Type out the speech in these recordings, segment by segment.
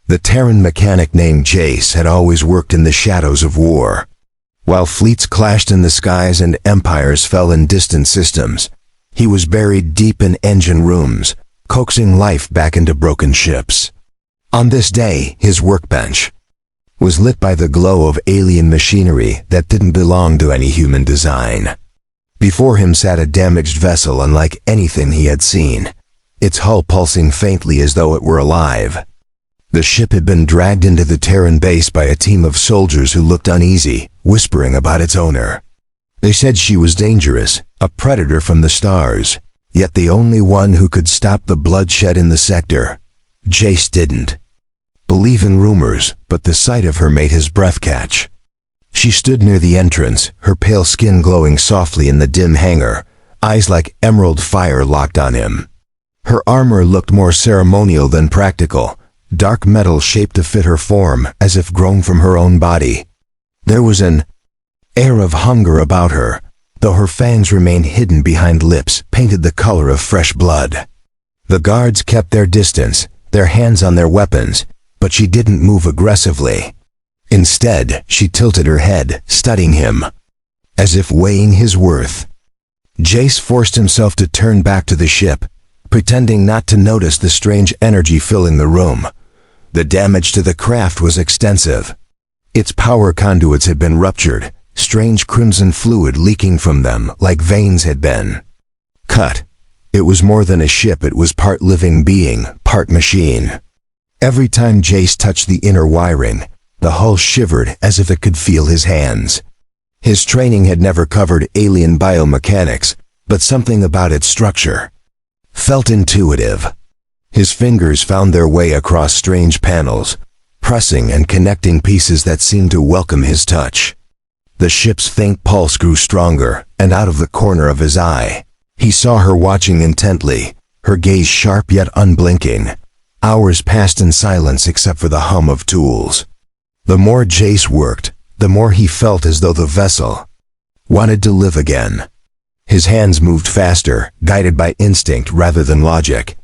The Terran mechanic named Jace had always worked in the shadows of war. While fleets clashed in the skies and empires fell in distant systems, he was buried deep in engine rooms, coaxing life back into broken ships. On this day, his workbench was lit by the glow of alien machinery that didn't belong to any human design. Before him sat a damaged vessel unlike anything he had seen, its hull pulsing faintly as though it were alive. The ship had been dragged into the Terran base by a team of soldiers who looked uneasy, whispering about its owner. They said she was dangerous, a predator from the stars, yet the only one who could stop the bloodshed in the sector. Jace didn't believe in rumors, but the sight of her made his breath catch. She stood near the entrance, her pale skin glowing softly in the dim hangar, eyes like emerald fire locked on him. Her armor looked more ceremonial than practical, dark metal shaped to fit her form, as if grown from her own body. There was an air of hunger about her, though her fangs remained hidden behind lips painted the color of fresh blood. The guards kept their distance, their hands on their weapons, but she didn't move aggressively. Instead, she tilted her head, studying him, as if weighing his worth. Jace forced himself to turn back to the ship, pretending not to notice the strange energy filling the room. The damage to the craft was extensive. Its power conduits had been ruptured, strange crimson fluid leaking from them like veins had been cut. It was more than a ship, it was part living being, part machine. Every time Jace touched the inner wiring, the hull shivered as if it could feel his hands. His training had never covered alien biomechanics, but something about its structure felt intuitive. His fingers found their way across strange panels, pressing and connecting pieces that seemed to welcome his touch. The ship's faint pulse grew stronger, and out of the corner of his eye, he saw her watching intently, her gaze sharp yet unblinking. Hours passed in silence except for the hum of tools. The more Jace worked, the more he felt as though the vessel wanted to live again. His hands moved faster, guided by instinct rather than logic.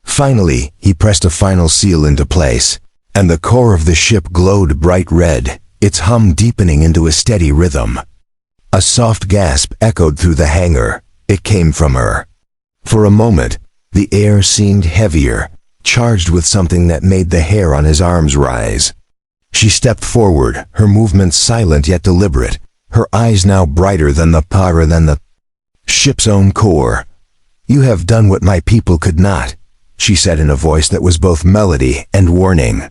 Finally, he pressed a final seal into place, and the core of the ship glowed bright red, its hum deepening into a steady rhythm. A soft gasp echoed through the hangar. It came from her. For a moment, the air seemed heavier, charged with something that made the hair on his arms rise. She stepped forward, her movements silent yet deliberate, her eyes now brighter than the ship's own core. "You have done what my people could not," she said in a voice that was both melody and warning.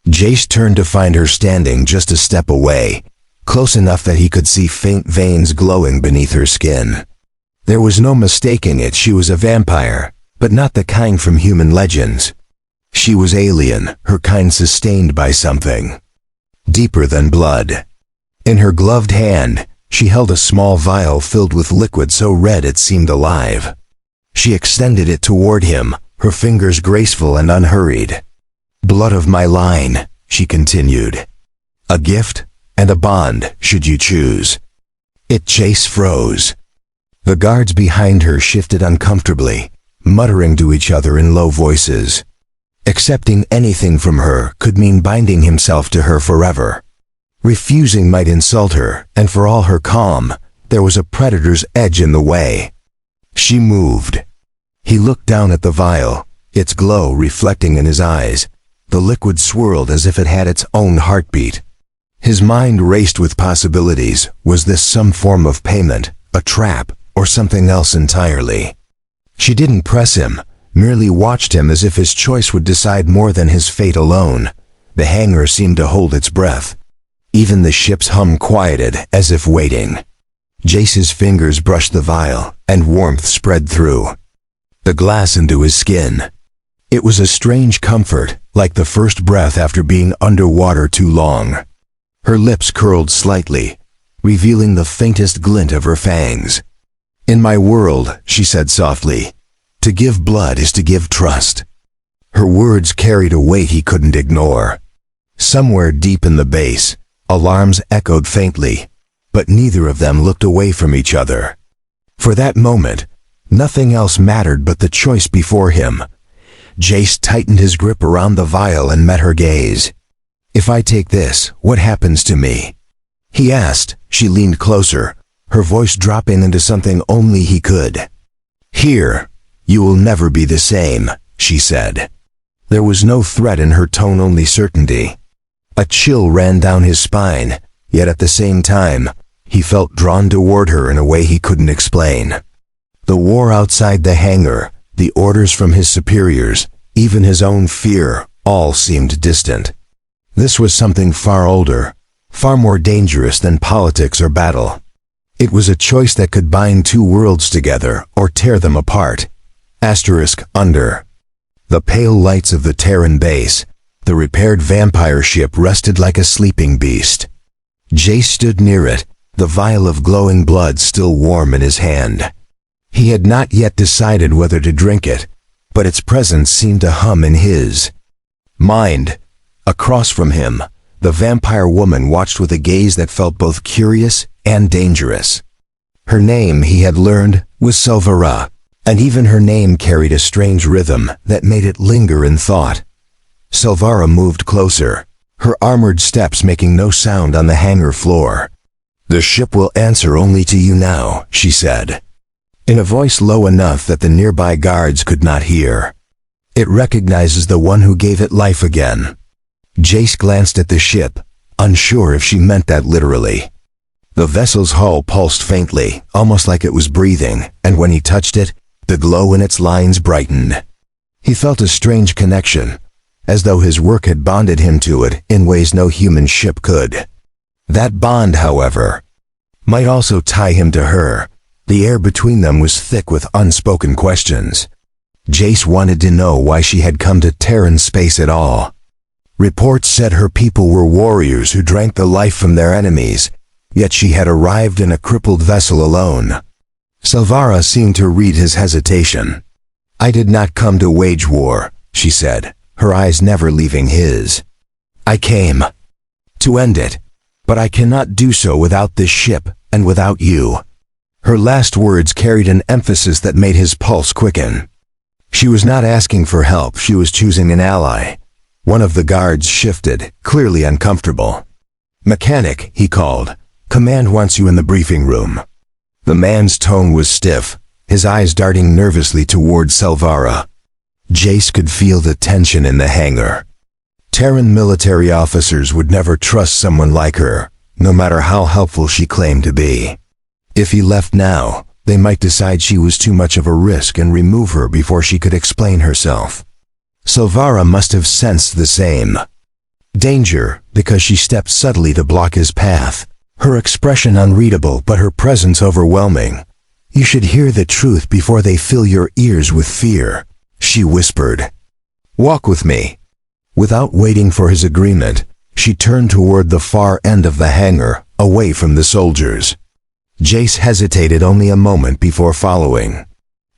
Jace turned to find her standing just a step away, close enough that he could see faint veins glowing beneath her skin. There was no mistaking it, she was a vampire, but not the kind from human legends. She was alien, her kind sustained by something deeper than blood. In her gloved hand, she held a small vial filled with liquid so red it seemed alive. She extended it toward him, her fingers graceful and unhurried. "Blood of my line," she continued. "A gift and a bond, should you choose." Jace froze. The guards behind her shifted uncomfortably, muttering to each other in low voices. Accepting anything from her could mean binding himself to her forever. Refusing might insult her, and for all her calm, there was a predator's edge in the way. She moved. He looked down at the vial, its glow reflecting in his eyes. The liquid swirled as if it had its own heartbeat. His mind raced with possibilities. Was this some form of payment, a trap, or something else entirely? She didn't press him, merely watched him as if his choice would decide more than his fate alone. The hangar seemed to hold its breath. Even the ship's hum quieted, as if waiting. Jace's fingers brushed the vial, and warmth spread through the glass into his skin. It was a strange comfort, like the first breath after being underwater too long. Her lips curled slightly, revealing the faintest glint of her fangs. "In my world," she said softly, "to give blood is to give trust." Her words carried a weight he couldn't ignore. Somewhere deep in the base, alarms echoed faintly, but neither of them looked away from each other. For that moment, nothing else mattered but the choice before him. Jace tightened his grip around the vial and met her gaze. "If I take this, what happens to me?" he asked. She leaned closer, her voice dropping into something only he could. "Here, you will never be the same," she said. There was no threat in her tone, only certainty. A chill ran down his spine, yet at the same time, he felt drawn toward her in a way he couldn't explain. The war outside the hangar, the orders from his superiors, even his own fear, all seemed distant. This was something far older, far more dangerous than politics or battle. It was a choice that could bind two worlds together or tear them apart. Under. The pale lights of the Terran base, the repaired vampire ship rested like a sleeping beast. Jace stood near it, the vial of glowing blood still warm in his hand. He had not yet decided whether to drink it, but its presence seemed to hum in his mind. Across from him, the vampire woman watched with a gaze that felt both curious and dangerous. Her name, he had learned, was Silvera, and even her name carried a strange rhythm that made it linger in thought. Silvera moved closer, her armored steps making no sound on the hangar floor. "The ship will answer only to you now," she said, in a voice low enough that the nearby guards could not hear. "It recognizes the one who gave it life again." Jace glanced at the ship, unsure if she meant that literally. The vessel's hull pulsed faintly, almost like it was breathing, and when he touched it, the glow in its lines brightened. He felt a strange connection, as though his work had bonded him to it in ways no human ship could. That bond, however, might also tie him to her. The air between them was thick with unspoken questions. Jace wanted to know why she had come to Terran space at all. Reports said her people were warriors who drank the life from their enemies, yet she had arrived in a crippled vessel alone. Silvera seemed to read his hesitation. "I did not come to wage war," she said, her eyes never leaving his. "I came to end it, but I cannot do so without this ship and without you." Her last words carried an emphasis that made his pulse quicken. She was not asking for help, she was choosing an ally. One of the guards shifted, clearly uncomfortable. "Mechanic," he called. "Command wants you in the briefing room." The man's tone was stiff, his eyes darting nervously toward Silvera. Jace could feel the tension in the hangar. Terran military officers would never trust someone like her, no matter how helpful she claimed to be. If he left now, they might decide she was too much of a risk and remove her before she could explain herself. Silvera must have sensed the same. Danger, because she stepped subtly to block his path, her expression unreadable but her presence overwhelming. "You should hear the truth before they fill your ears with fear," she whispered. "Walk with me." Without waiting for his agreement, she turned toward the far end of the hangar, away from the soldiers. Jace hesitated only a moment before following.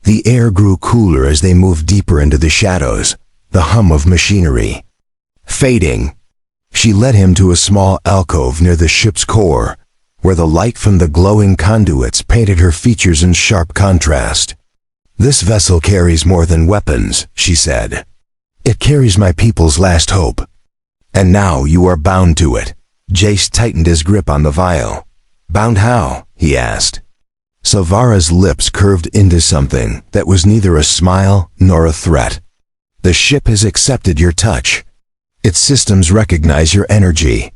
The air grew cooler as they moved deeper into the shadows, the hum of machinery fading. She led him to a small alcove near the ship's core, where the light from the glowing conduits painted her features in sharp contrast. "This vessel carries more than weapons," she said. "It carries my people's last hope. And now you are bound to it." Jace tightened his grip on the vial. "Bound how?" he asked. Silvera's lips curved into something that was neither a smile nor a threat. "The ship has accepted your touch. Its systems recognize your energy.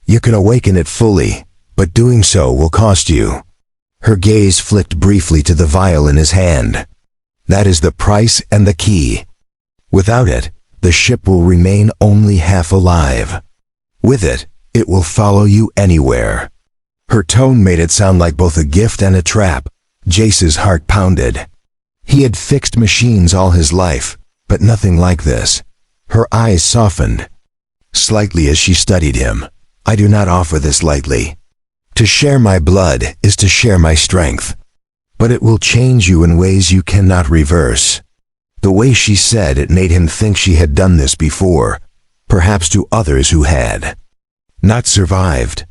You can awaken it fully, but doing so will cost you." Her gaze flicked briefly to the vial in his hand. "That is the price and the key. Without it, the ship will remain only half alive. With it, it will follow you anywhere." Her tone made it sound like both a gift and a trap. Jace's heart pounded. He had fixed machines all his life, but nothing like this. Her eyes softened slightly as she studied him. "I do not offer this lightly. To share my blood is to share my strength. But it will change you in ways you cannot reverse." The way she said it made him think she had done this before, perhaps to others who had not survived.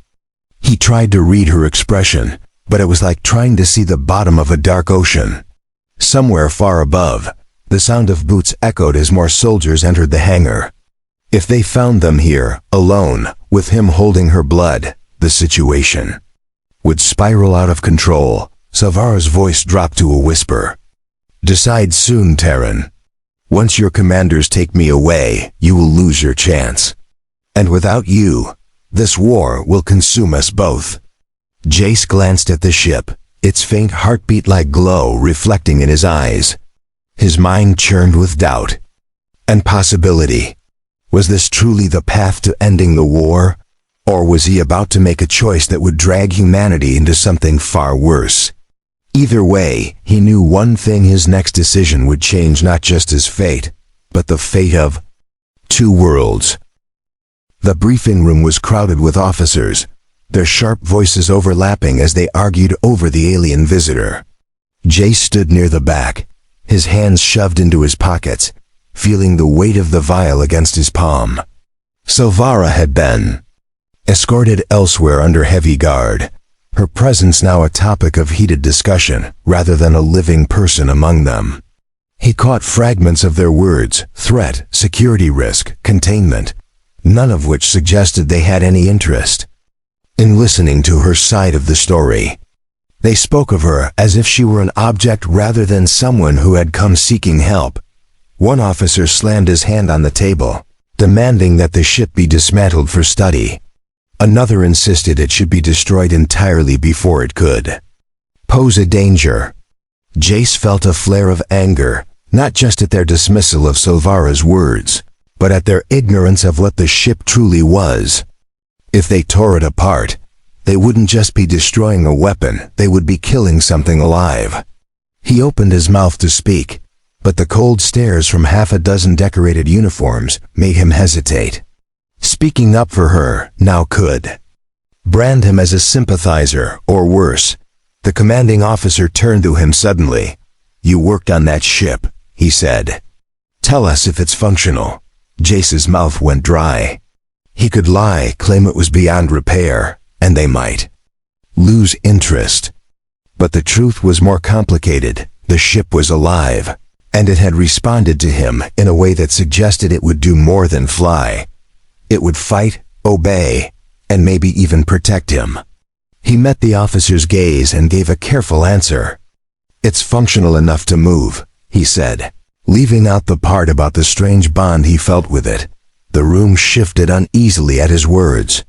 He tried to read her expression, but it was like trying to see the bottom of a dark ocean. Somewhere far above, The sound of boots echoed as more soldiers entered the hangar. If they found them here, alone, with him holding her blood, the situation would spiral out of control. Silvara's voice dropped to a whisper. Decide soon, Terran. Once your commanders take me away, you will lose your chance. And without you, this war will consume us both. Jace glanced at the ship, its faint heartbeat-like glow reflecting in his eyes. His mind churned with doubt and possibility. Was this truly the path to ending the war? Or was he about to make a choice that would drag humanity into something far worse? Either way, he knew one thing: his next decision would change not just his fate, but the fate of two worlds. The briefing room was crowded with officers, their sharp voices overlapping as they argued over the alien visitor. Jace stood near the back, his hands shoved into his pockets, feeling the weight of the vial against his palm. Silvara had been escorted elsewhere under heavy guard, her presence now a topic of heated discussion rather than a living person among them. He caught fragments of their words: threat, security risk, containment, none of which suggested they had any interest in listening to her side of the story. They spoke of her as if she were an object rather than someone who had come seeking help. One officer slammed his hand on the table, demanding that the ship be dismantled for study. Another insisted it should be destroyed entirely before it could pose a danger. Jace felt a flare of anger, not just at their dismissal of Silvara's words, but at their ignorance of what the ship truly was. If they tore it apart, they wouldn't just be destroying a weapon, they would be killing something alive. He opened his mouth to speak, but the cold stares from half a dozen decorated uniforms made him hesitate. Speaking up for her now could brand him as a sympathizer, or worse. The commanding officer turned to him suddenly. "You worked on that ship," he said. "Tell us if it's functional." Jace's mouth went dry. He could lie, claim it was beyond repair, and they might lose interest. But the truth was more complicated. The ship was alive, and it had responded to him in a way that suggested it would do more than fly. It would fight, obey, and maybe even protect him. He met the officer's gaze and gave a careful answer. "It's functional enough to move," he said, leaving out the part about the strange bond he felt with it. The room shifted uneasily at his words.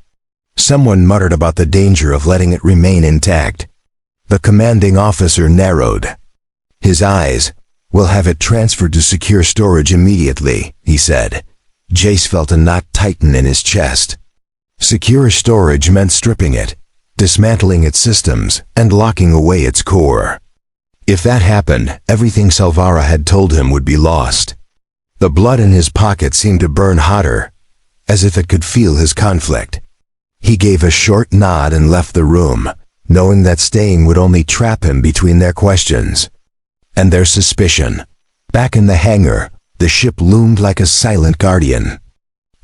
Someone muttered about the danger of letting it remain intact. The commanding officer narrowed his eyes. "We'll have it transferred to secure storage immediately," he said. Jace felt a knot tighten in his chest. Secure storage meant stripping it, dismantling its systems, and locking away its core. If that happened, everything Silvara had told him would be lost. The blood in his pocket seemed to burn hotter, as if it could feel his conflict. He gave a short nod and left the room, knowing that staying would only trap him between their questions and their suspicion. Back in the hangar, the ship loomed like a silent guardian.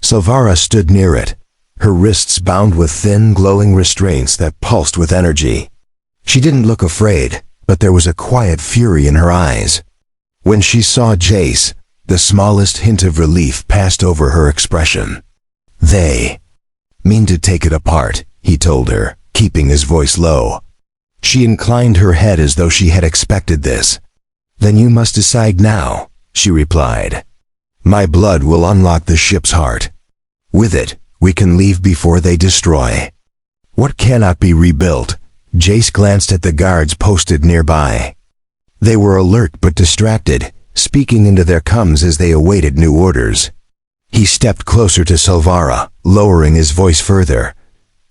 Silvara stood near it, her wrists bound with thin, glowing restraints that pulsed with energy. She didn't look afraid, but there was a quiet fury in her eyes. When she saw Jace, the smallest hint of relief passed over her expression. "They mean to take it apart," he told her, keeping his voice low. She inclined her head as though she had expected this. "Then you must decide now," she replied. "My blood will unlock the ship's heart. With it, we can leave before they destroy what cannot be rebuilt." Jace glanced at the guards posted nearby. They were alert but distracted, speaking into their coms as they awaited new orders. He stepped closer to Silvara, lowering his voice further.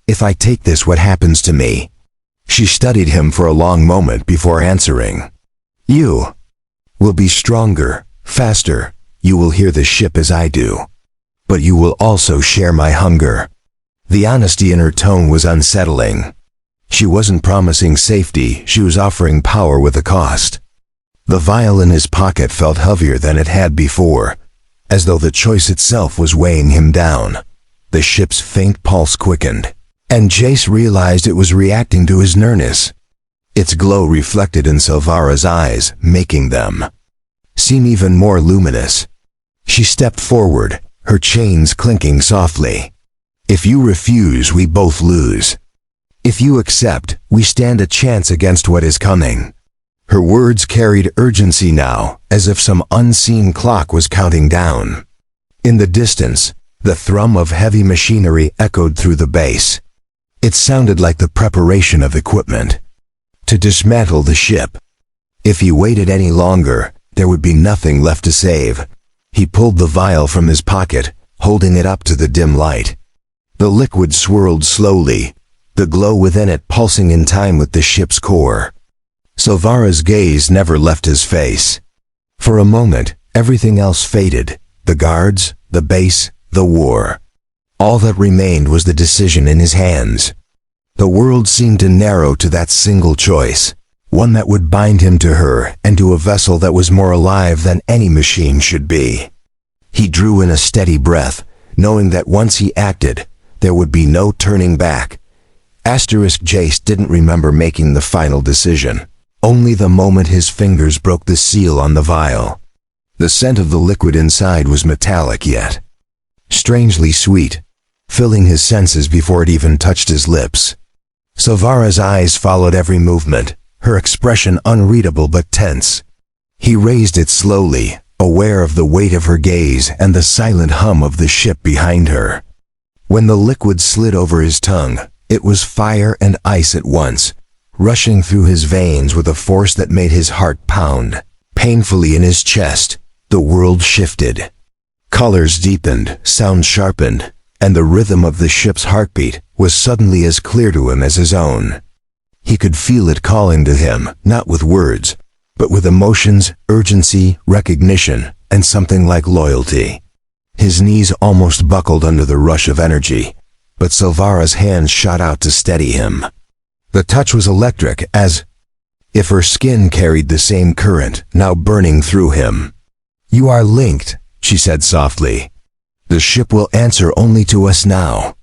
"If I take this, what happens to me?" She studied him for a long moment before answering. "You will be stronger, faster. You will hear the ship as I do. But you will also share my hunger." The honesty in her tone was unsettling. She wasn't promising safety, she was offering power with a cost. The vial in his pocket felt heavier than it had before, as though the choice itself was weighing him down. The ship's faint pulse quickened, and Jace realized it was reacting to his nearness. Its glow reflected in Silvara's eyes, making them seem even more luminous. She stepped forward, her chains clinking softly. If you refuse, we both lose. If you accept, we stand a chance against what is coming. Her words carried urgency now, as if some unseen clock was counting down. In the distance, the thrum of heavy machinery echoed through the base. It sounded like the preparation of equipment to dismantle the ship. If he waited any longer, there would be nothing left to save. He pulled the vial from his pocket, holding it up to the dim light. The liquid swirled slowly, the glow within it pulsing in time with the ship's core. Silvara's gaze never left his face. For a moment, everything else faded. The guards, the base, the war. All that remained was the decision in his hands. The world seemed to narrow to that single choice, one that would bind him to her and to a vessel that was more alive than any machine should be. He drew in a steady breath, knowing that once he acted, there would be no turning back. Jace didn't remember making the final decision, only the moment his fingers broke the seal on the vial. The scent of the liquid inside was metallic yet strangely sweet, filling his senses before it even touched his lips. Silvara's eyes followed every movement, her expression unreadable but tense. He raised it slowly, aware of the weight of her gaze and the silent hum of the ship behind her. When the liquid slid over his tongue, it was fire and ice at once, rushing through his veins with a force that made his heart pound. Painfully in his chest, the world shifted. Colors deepened, sound sharpened, and the rhythm of the ship's heartbeat was suddenly as clear to him as his own. He could feel it calling to him, not with words, but with emotions, urgency, recognition, and something like loyalty. His knees almost buckled under the rush of energy, but Silvara's hands shot out to steady him. The touch was electric, as if her skin carried the same current, now burning through him. "You are linked," she said softly. "The ship will answer only to us now."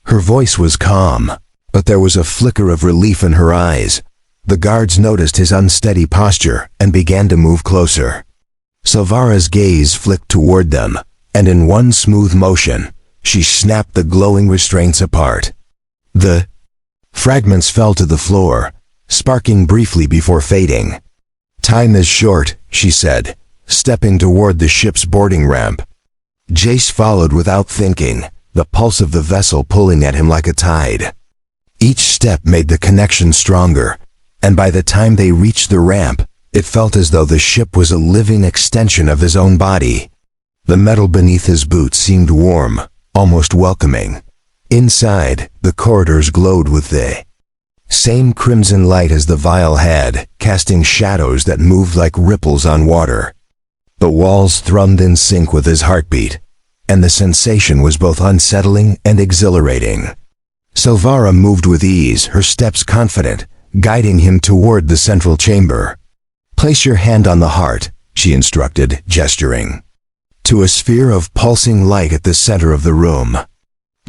Her voice was calm, but there was a flicker of relief in her eyes. The guards noticed his unsteady posture and began to move closer. Silvara's gaze flicked toward them, and in one smooth motion, she snapped the glowing restraints apart. The fragments fell to the floor, sparking briefly before fading. "Time is short," she said, stepping toward the ship's boarding ramp. Jace followed without thinking, the pulse of the vessel pulling at him like a tide. Each step made the connection stronger, and by the time they reached the ramp, it felt as though the ship was a living extension of his own body. The metal beneath his boots seemed warm, almost welcoming. Inside, the corridors glowed with the same crimson light as the vial had, casting shadows that moved like ripples on water. The walls thrummed in sync with his heartbeat, and the sensation was both unsettling and exhilarating. Silvara moved with ease, her steps confident, guiding him toward the central chamber. "Place your hand on the heart," she instructed, gesturing to a sphere of pulsing light at the center of the room.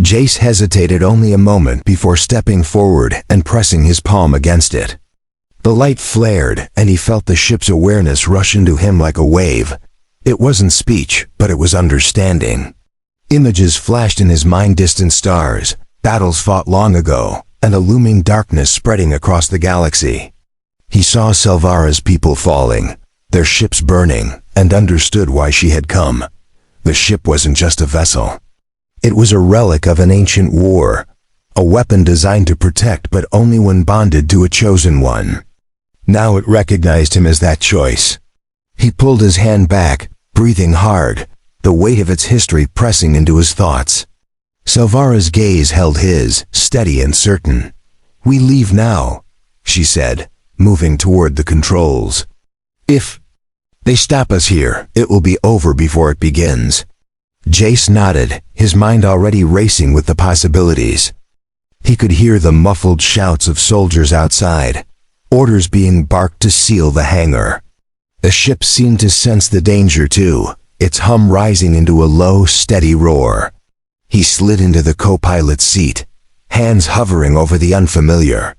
Jace hesitated only a moment before stepping forward and pressing his palm against it. The light flared, and he felt the ship's awareness rush into him like a wave. It wasn't speech, but it was understanding. Images flashed in his mind, distant stars, battles fought long ago, and a looming darkness spreading across the galaxy. He saw Silvara's people falling, their ships burning, and understood why she had come. The ship wasn't just a vessel. It was a relic of an ancient war, a weapon designed to protect but only when bonded to a chosen one. Now it recognized him as that choice. He pulled his hand back, breathing hard, the weight of its history pressing into his thoughts. Silvara's gaze held his, steady and certain. "We leave now," she said, moving toward the controls. "If they stop us here, it will be over before it begins." Jace nodded, his mind already racing with the possibilities. He could hear the muffled shouts of soldiers outside, orders being barked to seal the hangar. The ship seemed to sense the danger too, its hum rising into a low, steady roar. He slid into the co-pilot's seat, hands hovering over the unfamiliar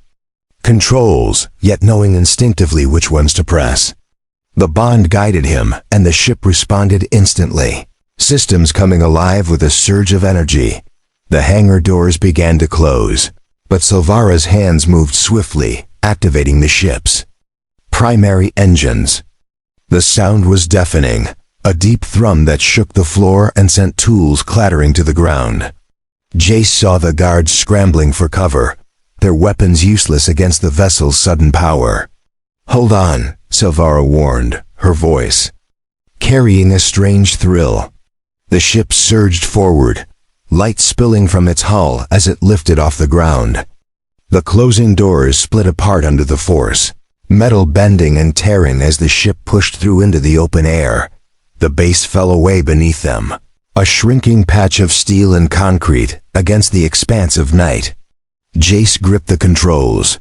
controls, yet knowing instinctively which ones to press. The bond guided him, and the ship responded instantly, systems coming alive with a surge of energy. The hangar doors began to close, but Silvara's hands moved swiftly, activating the ship's primary engines. The sound was deafening, a deep thrum that shook the floor and sent tools clattering to the ground. Jace saw the guards scrambling for cover, their weapons useless against the vessel's sudden power. "Hold on," Silvara warned, her voice carrying a strange thrill. The ship surged forward, light spilling from its hull as it lifted off the ground. The closing doors split apart under the force, metal bending and tearing as the ship pushed through into the open air. The base fell away beneath them, a shrinking patch of steel and concrete against the expanse of night. Jace gripped the controls,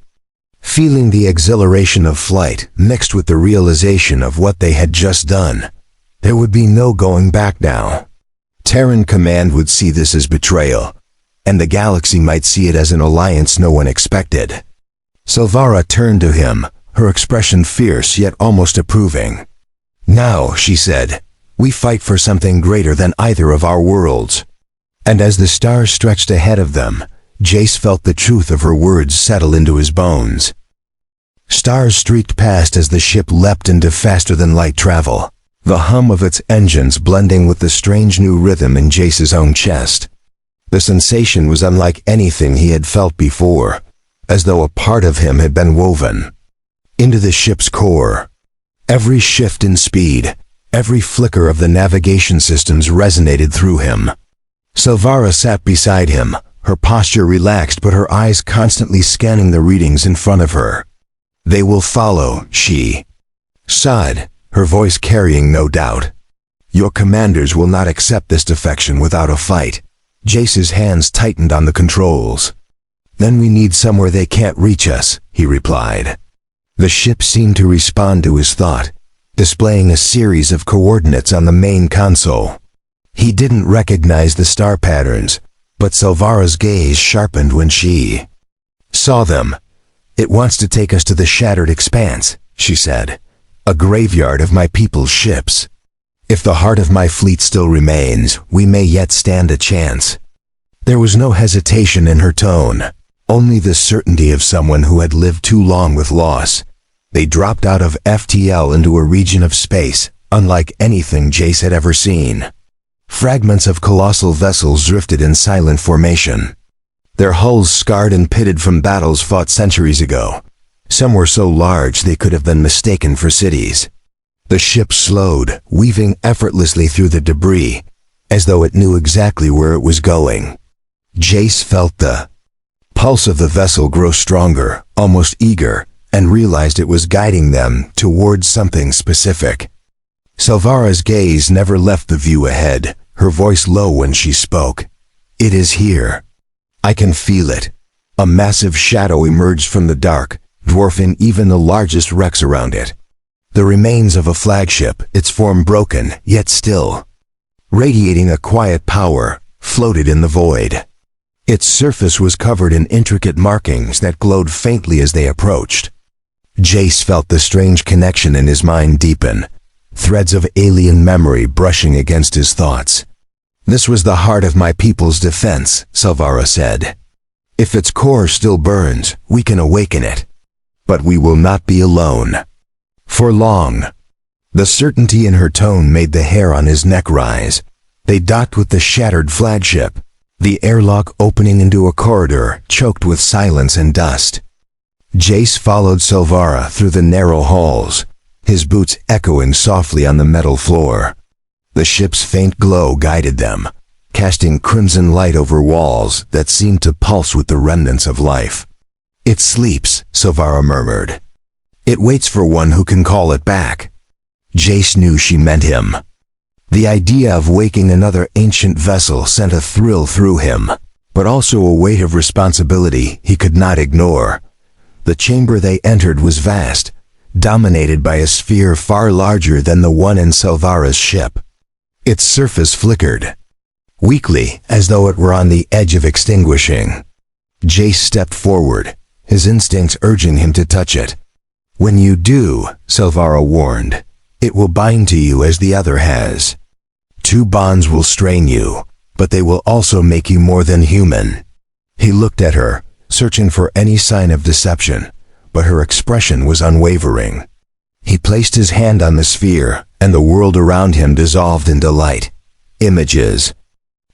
feeling the exhilaration of flight mixed with the realization of what they had just done. There would be no going back now. Terran Command would see this as betrayal, and the galaxy might see it as an alliance no one expected. Silvara turned to him, her expression fierce yet almost approving. "Now," she said, "we fight for something greater than either of our worlds." And as the stars stretched ahead of them, Jace felt the truth of her words settle into his bones. Stars streaked past as the ship leapt into faster-than-light travel, the hum of its engines blending with the strange new rhythm in Jace's own chest. The sensation was unlike anything he had felt before, as though a part of him had been woven into the ship's core. Every shift in speed, every flicker of the navigation systems resonated through him. Silvara sat beside him, her posture relaxed but her eyes constantly scanning the readings in front of her. "They will follow," she sighed, her voice carrying no doubt. "Your commanders will not accept this defection without a fight." Jace's hands tightened on the controls. "Then we need somewhere they can't reach us," he replied. The ship seemed to respond to his thought, displaying a series of coordinates on the main console. He didn't recognize the star patterns, but Silvara's gaze sharpened when she saw them. "It wants to take us to the shattered expanse," she said. "A graveyard of my people's ships. If the heart of my fleet still remains, we may yet stand a chance." There was no hesitation in her tone, only the certainty of someone who had lived too long with loss. They dropped out of FTL into a region of space, unlike anything Jace had ever seen. Fragments of colossal vessels drifted in silent formation, their hulls scarred and pitted from battles fought centuries ago. Some were so large they could have been mistaken for cities. The ship slowed, weaving effortlessly through the debris, as though it knew exactly where it was going. Jace felt the pulse of the vessel grow stronger, almost eager, and realized it was guiding them towards something specific. Silvara's gaze never left the view ahead, her voice low when she spoke. "It is here. I can feel it." A massive shadow emerged from the dark, dwarfing even the largest wrecks around it. The remains of a flagship, its form broken, yet still radiating a quiet power, floated in the void. Its surface was covered in intricate markings that glowed faintly as they approached. Jace felt the strange connection in his mind deepen, threads of alien memory brushing against his thoughts. "This was the heart of my people's defense," Silvara said. "If its core still burns, we can awaken it. But we will not be alone for long." The certainty in her tone made the hair on his neck rise. They docked with the shattered flagship, the airlock opening into a corridor choked with silence and dust. Jace followed Silvara through the narrow halls, his boots echoing softly on the metal floor. The ship's faint glow guided them, casting crimson light over walls that seemed to pulse with the remnants of life. "It sleeps," Silvara murmured. "It waits for one who can call it back." Jace knew she meant him. The idea of waking another ancient vessel sent a thrill through him, but also a weight of responsibility he could not ignore. The chamber they entered was vast, dominated by a sphere far larger than the one in Silvara's ship. Its surface flickered weakly, as though it were on the edge of extinguishing. Jace stepped forward, his instincts urging him to touch it. "When you do," Silvara warned, It will bind to you as the other has. Two bonds will strain you, but they will also make you more than human." He looked at her, searching for any sign of deception, but her expression was unwavering. He placed his hand on the sphere, and the world around him dissolved into light. Images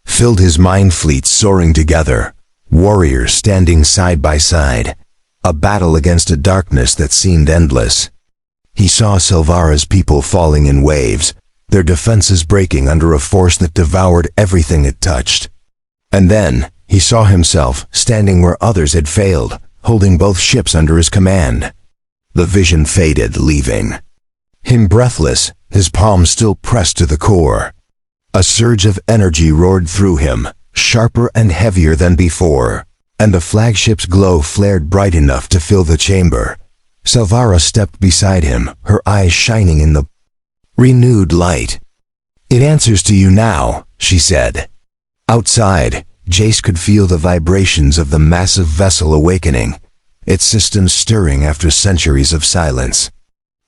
filled his mind, fleets soaring together, warriors standing side by side, a battle against a darkness that seemed endless. He saw Silvara's people falling in waves, their defenses breaking under a force that devoured everything it touched. And then, he saw himself standing where others had failed, holding both ships under his command. The vision faded, leaving him breathless, his palms still pressed to the core. A surge of energy roared through him, sharper and heavier than before, and the flagship's glow flared bright enough to fill the chamber. Silvara stepped beside him, her eyes shining in the renewed light. "It answers to you now," she said. Outside, Jace could feel the vibrations of the massive vessel awakening, its systems stirring after centuries of silence.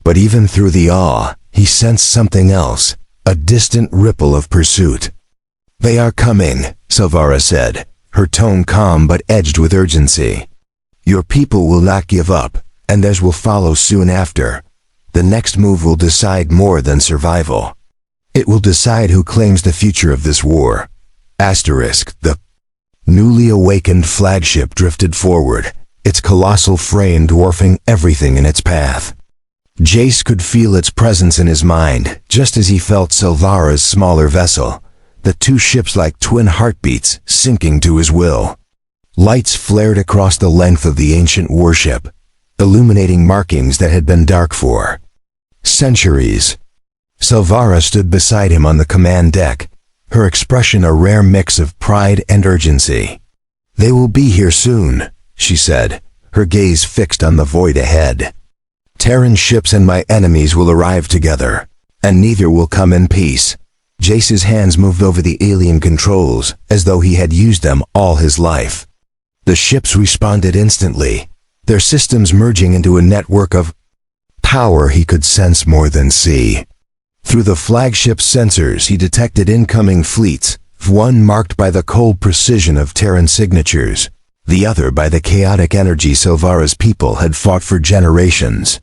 But even through the awe, he sensed something else, a distant ripple of pursuit. "They are coming," Silvara said, her tone calm but edged with urgency. "Your people will not give up, and theirs will follow soon after. The next move will decide more than survival. It will decide who claims the future of this war." The newly awakened flagship drifted forward, its colossal frame dwarfing everything in its path. Jace could feel its presence in his mind, just as he felt Silvara's smaller vessel, the two ships like twin heartbeats sinking to his will. Lights flared across the length of the ancient warship, illuminating markings that had been dark for centuries. Silvara stood beside him on the command deck, her expression a rare mix of pride and urgency. "They will be here soon," she said, her gaze fixed on the void ahead. "Terran ships and my enemies will arrive together, and neither will come in peace." Jace's hands moved over the alien controls, as though he had used them all his life. The ships responded instantly, their systems merging into a network of power he could sense more than see. Through the flagship's sensors he detected incoming fleets, one marked by the cold precision of Terran signatures, the other by the chaotic energy Silvara's people had fought for generations.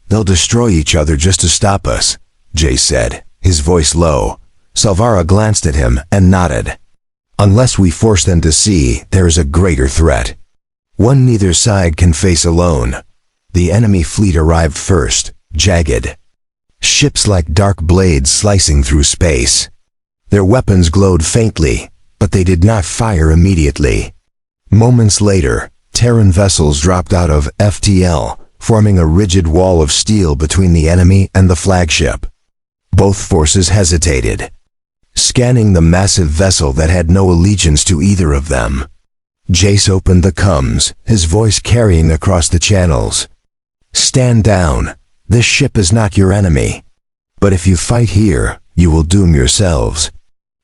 "They'll destroy each other just to stop us," Jace said, his voice low. Silvara glanced at him and nodded. "Unless we force them to see, there is a greater threat. One neither side can face alone." The enemy fleet arrived first, jagged. Ships like dark blades slicing through space. Their weapons glowed faintly, but they did not fire immediately. Moments later, Terran vessels dropped out of FTL, forming a rigid wall of steel between the enemy and the flagship. Both forces hesitated, scanning the massive vessel that had no allegiance to either of them. Jace opened the comms, his voice carrying across the channels. "Stand down. This ship is not your enemy. But if you fight here, you will doom yourselves."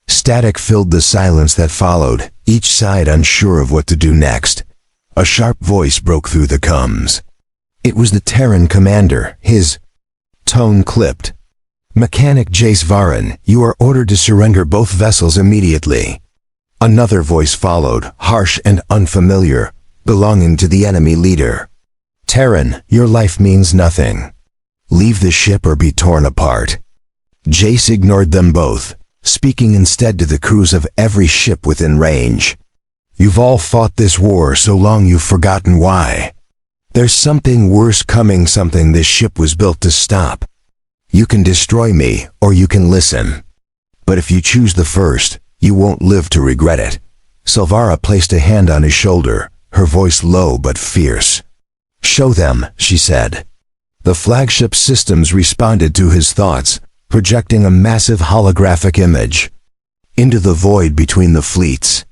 Static filled the silence that followed, each side unsure of what to do next. A sharp voice broke through the comms. It was the Terran commander, his tone clipped. "Mechanic Jace Varan, you are ordered to surrender both vessels immediately." Another voice followed, harsh and unfamiliar, belonging to the enemy leader. "Terran, your life means nothing. Leave the ship or be torn apart." Jace ignored them both, speaking instead to the crews of every ship within range. "You've all fought this war so long you've forgotten why. There's something worse coming, something this ship was built to stop. You can destroy me, or you can listen. But if you choose the first, you won't live to regret it." Silvara placed a hand on his shoulder, her voice low but fierce. "Show them," she said. The flagship systems responded to his thoughts, projecting a massive holographic image into the void between the fleets.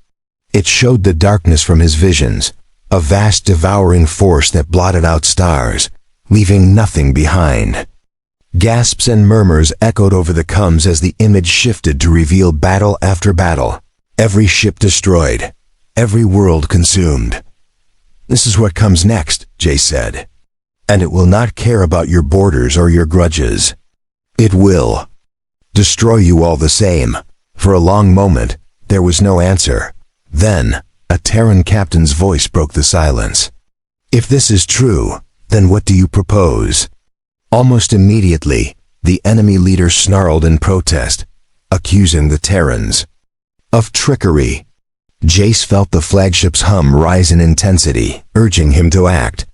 It showed the darkness from his visions, a vast devouring force that blotted out stars, leaving nothing behind. Gasps and murmurs echoed over the comms as the image shifted to reveal battle after battle, every ship destroyed, every world consumed. "This is what comes next," Jace said. "And it will not care about your borders or your grudges." It will destroy you all the same. For a long moment, there was no answer. Then, a Terran captain's voice broke the silence. If this is true, then what do you propose? Almost immediately, the enemy leader snarled in protest, accusing the Terrans of trickery. Jace felt the flagship's hum rise in intensity, urging him to act.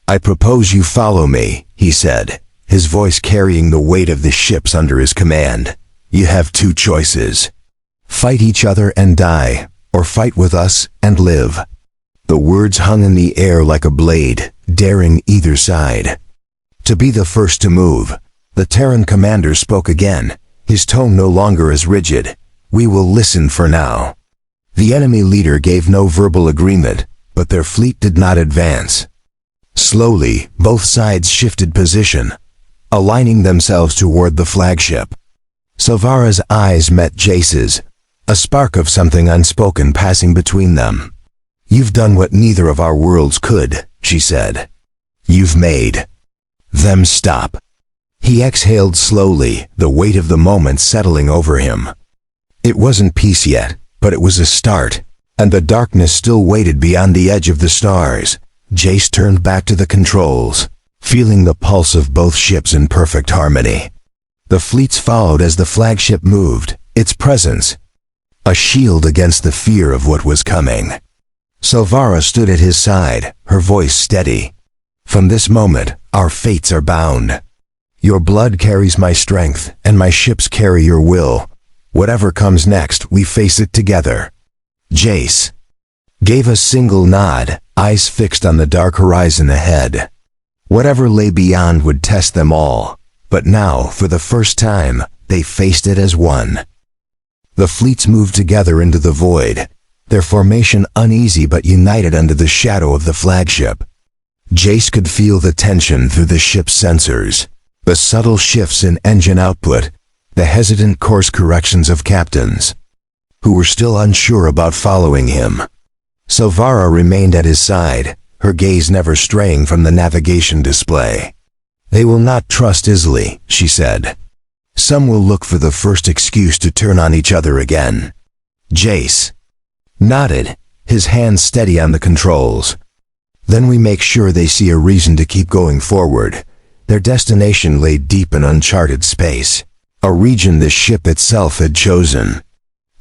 I propose you follow me, he said, his voice carrying the weight of the ships under his command. You have two choices. Fight each other and die, or fight with us and live. The words hung in the air like a blade, daring either side. To be the first to move, the Terran commander spoke again, his tone no longer as rigid. We will listen for now. The enemy leader gave no verbal agreement, but their fleet did not advance. Slowly, both sides shifted position, aligning themselves toward the flagship. Silvara's eyes met Jace's, a spark of something unspoken passing between them. You've done what neither of our worlds could, she said. You've made them stop. He exhaled slowly, the weight of the moment settling over him. It wasn't peace yet, but it was a start, and the darkness still waited beyond the edge of the stars. Jace turned back to the controls, feeling the pulse of both ships in perfect harmony. The fleets followed as the flagship moved, its presence a shield against the fear of what was coming. Silvara stood at his side, her voice steady. From this moment, our fates are bound. Your blood carries my strength, and my ships carry your will. Whatever comes next, we face it together. Jace gave a single nod, eyes fixed on the dark horizon ahead. Whatever lay beyond would test them all, but now, for the first time, they faced it as one. The fleets moved together into the void, their formation uneasy but united under the shadow of the flagship. Jace could feel the tension through the ship's sensors, the subtle shifts in engine output, the hesitant course corrections of captains who were still unsure about following him. Silvara remained at his side, her gaze never straying from the navigation display. They will not trust easily, she said. Some will look for the first excuse to turn on each other again. Jace nodded, his hands steady on the controls. Then we make sure they see a reason to keep going forward. Their destination lay deep in uncharted space, a region the ship itself had chosen.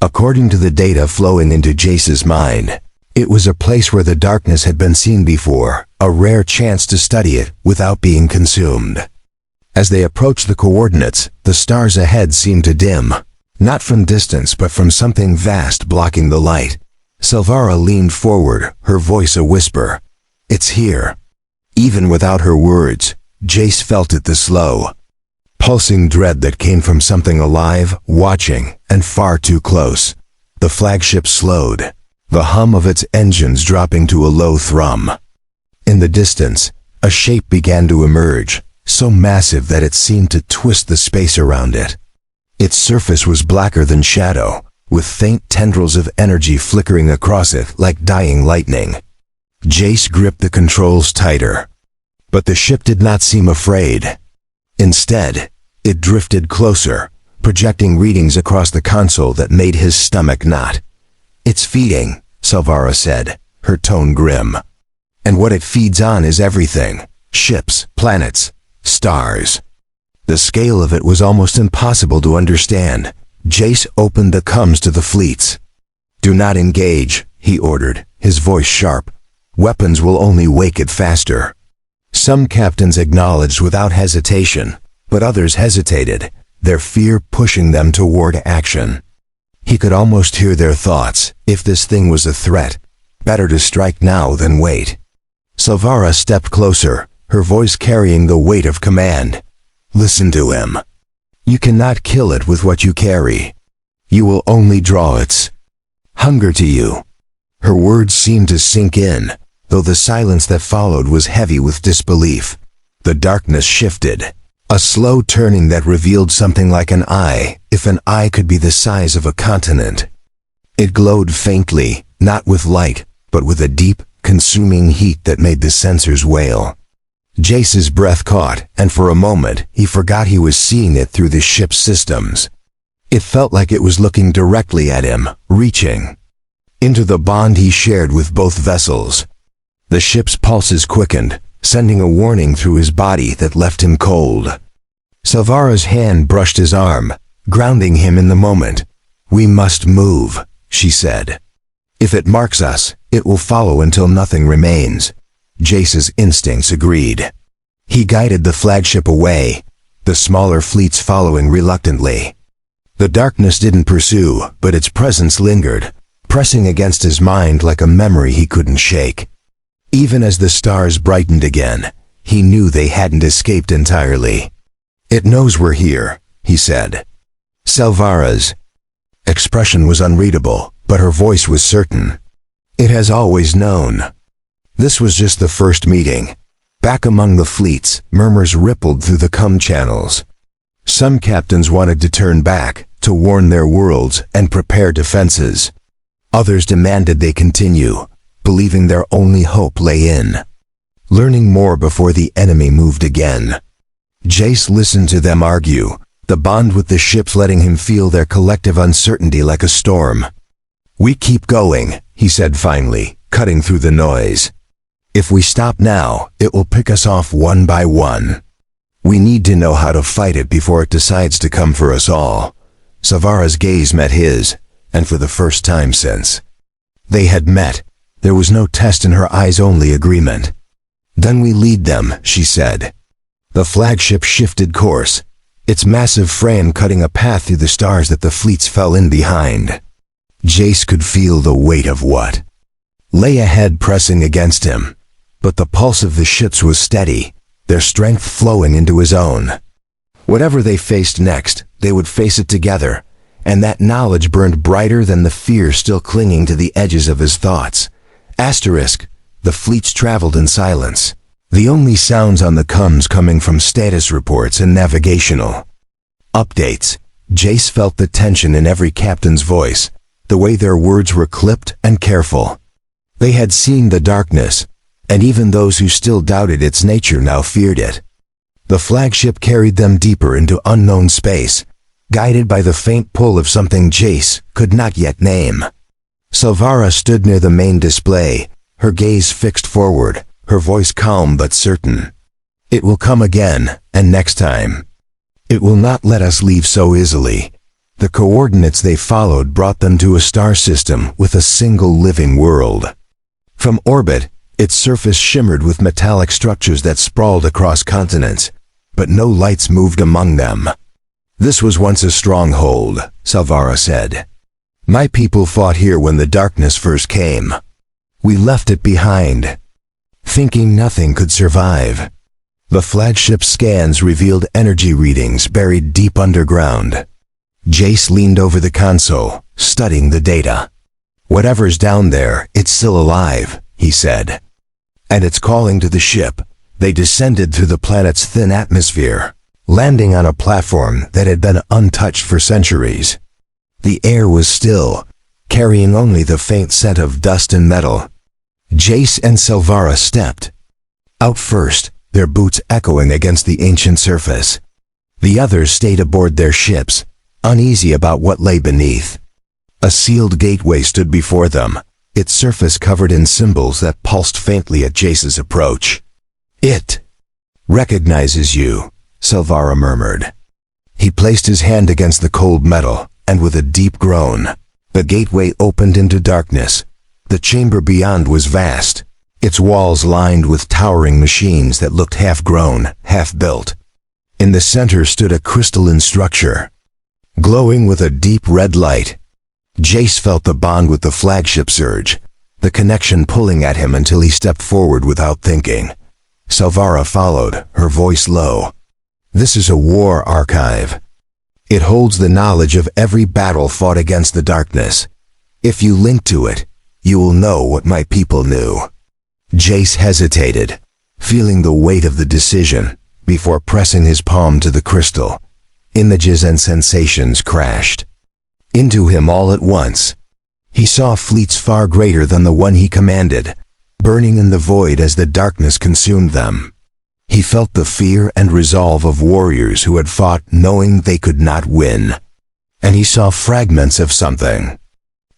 According to the data flowing into Jace's mind, it was a place where the darkness had been seen before, a rare chance to study it without being consumed. As they approached the coordinates, the stars ahead seemed to dim, not from distance but from something vast blocking the light. Silvara leaned forward, her voice a whisper. It's here. Even without her words, Jace felt it, the slow, pulsing dread that came from something alive, watching, and far too close. The flagship slowed, the hum of its engines dropping to a low thrum. In the distance, a shape began to emerge, so massive that it seemed to twist the space around it. Its surface was blacker than shadow, with faint tendrils of energy flickering across it like dying lightning. Jace gripped the controls tighter. But the ship did not seem afraid. Instead, it drifted closer, projecting readings across the console that made his stomach knot. It's feeding, Silvara said, her tone grim. And what it feeds on is everything. Ships, planets, stars. The scale of it was almost impossible to understand. Jace opened the comms to the fleets. Do not engage, he ordered, his voice sharp. Weapons will only wake it faster. Some captains acknowledged without hesitation, but others hesitated, their fear pushing them toward action. He could almost hear their thoughts. If this thing was a threat, better to strike now than wait. Silvara stepped closer, her voice carrying the weight of command. Listen to him. You cannot kill it with what you carry. You will only draw its hunger to you. Her words seemed to sink in, though the silence that followed was heavy with disbelief. The darkness shifted, a slow turning that revealed something like an eye, if an eye could be the size of a continent. It glowed faintly, not with light, but with a deep, consuming heat that made the sensors wail. Jace's breath caught, and for a moment, he forgot he was seeing it through the ship's systems. It felt like it was looking directly at him, reaching into the bond he shared with both vessels. The ship's pulses quickened, sending a warning through his body that left him cold. Silvara's hand brushed his arm, grounding him in the moment. "We must move," she said. "If it marks us, it will follow until nothing remains." Jace's instincts agreed. He guided the flagship away, the smaller fleets following reluctantly. The darkness didn't pursue, but its presence lingered, pressing against his mind like a memory he couldn't shake. Even as the stars brightened again, he knew they hadn't escaped entirely. "It knows we're here," he said. Silvara's expression was unreadable, but her voice was certain. "It has always known." This was just the first meeting. Back among the fleets, murmurs rippled through the comm channels. Some captains wanted to turn back, to warn their worlds and prepare defenses. Others demanded they continue, believing their only hope lay in learning more before the enemy moved again. Jace listened to them argue, the bond with the ships letting him feel their collective uncertainty like a storm. "We keep going," he said finally, cutting through the noise. "If we stop now, it will pick us off one by one. We need to know how to fight it before it decides to come for us all." Silvara's gaze met his, and for the first time since they had met, there was no test in her eyes, only agreement. "Then we lead them," she said. The flagship shifted course, its massive frame cutting a path through the stars that the fleets fell in behind. Jace could feel the weight of what lay ahead pressing against him, but the pulse of the ships was steady, their strength flowing into his own. Whatever they faced next, they would face it together, and that knowledge burned brighter than the fear still clinging to the edges of his thoughts. The fleets traveled in silence, the only sounds on the comms coming from status reports and navigational updates. Jace felt the tension in every captain's voice, the way their words were clipped and careful. They had seen the darkness, and even those who still doubted its nature now feared it. The flagship carried them deeper into unknown space, guided by the faint pull of something Jace could not yet name. Silvara stood near the main display, her gaze fixed forward, her voice calm but certain. "It will come again, and next time. It will not let us leave so easily." The coordinates they followed brought them to a star system with a single living world. From orbit, its surface shimmered with metallic structures that sprawled across continents, but no lights moved among them. "This was once a stronghold," Silvara said. "My people fought here when the darkness first came. We left it behind, thinking nothing could survive." The flagship's scans revealed energy readings buried deep underground. Jace leaned over the console, studying the data. "Whatever's down there, it's still alive," he said. "And it's calling to the ship." They descended through the planet's thin atmosphere, landing on a platform that had been untouched for centuries. The air was still, carrying only the faint scent of dust and metal. Jace and Silvara stepped out first, their boots echoing against the ancient surface. The others stayed aboard their ships, uneasy about what lay beneath. A sealed gateway stood before them, its surface covered in symbols that pulsed faintly at Jace's approach. "It recognizes you," Silvara murmured. He placed his hand against the cold metal, and with a deep groan, the gateway opened into darkness. The chamber beyond was vast, its walls lined with towering machines that looked half-grown, half-built. In the center stood a crystalline structure, glowing with a deep red light. Jace felt the bond with the flagship surge, the connection pulling at him until he stepped forward without thinking. Silvara followed, her voice low. "This is a war archive. It holds the knowledge of every battle fought against the darkness. If you link to it, you will know what my people knew." Jace hesitated, feeling the weight of the decision, before pressing his palm to the crystal. Images and sensations crashed into him all at once. He saw fleets far greater than the one he commanded, burning in the void as the darkness consumed them. He felt the fear and resolve of warriors who had fought knowing they could not win. And he saw fragments of something.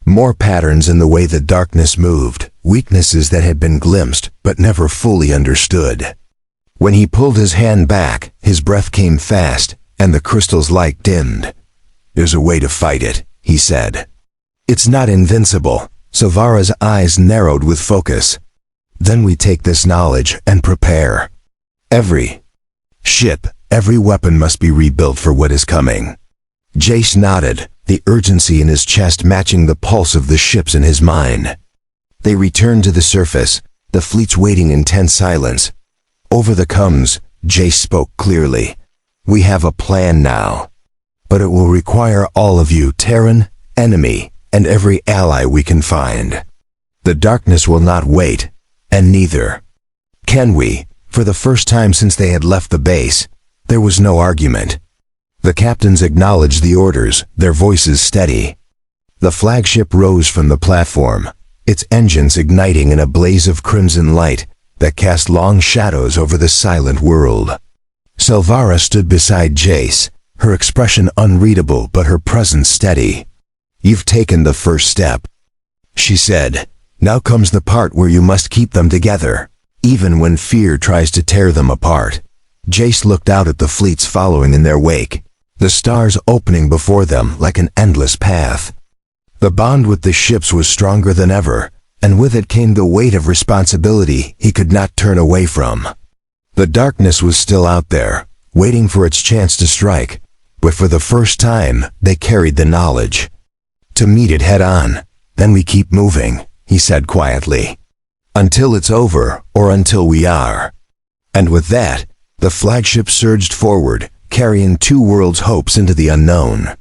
More patterns in the way the darkness moved, weaknesses that had been glimpsed but never fully understood. When he pulled his hand back, his breath came fast, and the crystal's light dimmed. "There's a way to fight it," he said. "It's not invincible." Silvara's eyes narrowed with focus. "Then we take this knowledge and prepare. Every ship, every weapon must be rebuilt for what is coming." Jace nodded, the urgency in his chest matching the pulse of the ships in his mind. They returned to the surface, the fleets waiting in tense silence. "Over the comes," Jace spoke clearly. "We have a plan now. But it will require all of you, Terran, enemy, and every ally we can find. The darkness will not wait, and neither can we." For the first time since they had left the base, there was no argument. The captains acknowledged the orders, their voices steady. The flagship rose from the platform, its engines igniting in a blaze of crimson light that cast long shadows over the silent world. Silvara stood beside Jace, her expression unreadable but her presence steady. "You've taken the first step," she said. "Now comes the part where you must keep them together, even when fear tries to tear them apart." Jace looked out at the fleets following in their wake, the stars opening before them like an endless path. The bond with the ships was stronger than ever, and with it came the weight of responsibility he could not turn away from. The darkness was still out there, waiting for its chance to strike, but for the first time they carried the knowledge. "To meet it head on, then we keep moving," he said quietly. "Until it's over, or until we are." And with that, the flagship surged forward, carrying two worlds' hopes into the unknown.